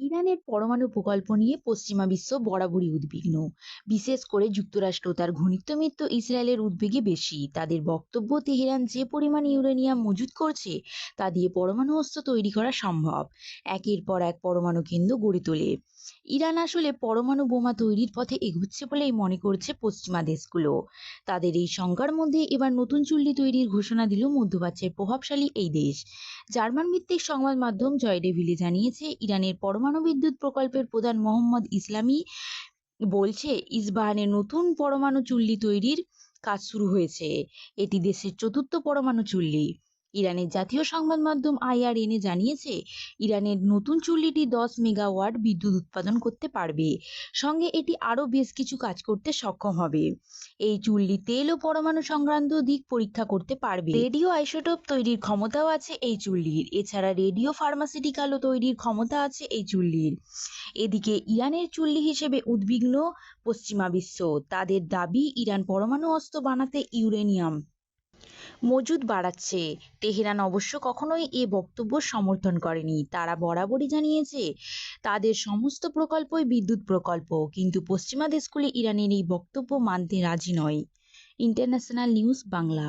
ইরানের পরমাণু প্রকল্প নিয়ে পশ্চিমা বিশ্ব বরাবরই উদ্বিগ্ন। বিশেষ করে যুক্তরাষ্ট্র তার ঘনিষ্ঠ মিত্র ইসরায়েলের উদ্বেগই বেশি। তাদের বক্তব্য, তেহরান যে পরিমাণ ইউরেনিয়াম মজুত করছে তা দিয়ে পরমাণু অস্ত্র তৈরি করা সম্ভব। একের পর এক পরমাণু কেন্দ্র গড়ে তোলে। ইরান আসলে পরমাণু বোমা তৈরির পথে এগুচ্ছে বলেই মনে করছে পশ্চিমা দেশগুলো। তাদের এই সংখ্যার মধ্যে এবার নতুন চুল্লি তৈরির ঘোষণা দিল মধ্যপ্রাচ্যের প্রভাবশালী এই দেশ। জার্মান ভিত্তিক সংবাদ মাধ্যম জয়ডেভিলে জানিয়েছে, ইরানের পরমাণু বিদ্যুৎ প্রকল্পের প্রধান মোহাম্মদ ইসলামি বলছে, ইসবাহানে নতুন পরমাণু চুল্লি তৈরির কাজ শুরু হয়েছে। এটি দেশের চতুর্থ পরমাণু চুল্লি। ইরানের জাতীয় সংবাদ মাধ্যম IRNA জানিয়েছে, ইরানের নতুন চুল্লিটি 10 মেগাওয়াট বিদ্যুৎ উৎপাদন করতে পারবে। সঙ্গে এটি আরও বেশ কিছু কাজ করতে সক্ষম হবে। এই চুল্লি তেল ও পরমাণু সংক্রান্ত দিক পরীক্ষা করতে পারবে। রেডিও আইসোটোপ তৈরির ক্ষমতাও আছে এই চুল্লির। এছাড়া রেডিও ফার্মাসিউটিক্যালও তৈরির ক্ষমতা আছে এই চুল্লির। এদিকে ইরানের চুল্লি হিসেবে উদ্বিগ্ন পশ্চিমা বিশ্ব। তাদের দাবি, ইরান পরমাণু অস্ত্র বানাতে ইউরেনিয়াম মজুদ বাড়াচ্ছে। তেহরান অবশ্য কখনোই এ বক্তব্য সমর্থন করেনি। তারা বরাবরই জানিয়েছে, তাদের সমস্ত প্রকল্পই বিদ্যুৎ প্রকল্প। কিন্তু পশ্চিমা দেশগুলি ইরানের এই বক্তব্য মানতে রাজি নয়। International news Bangla.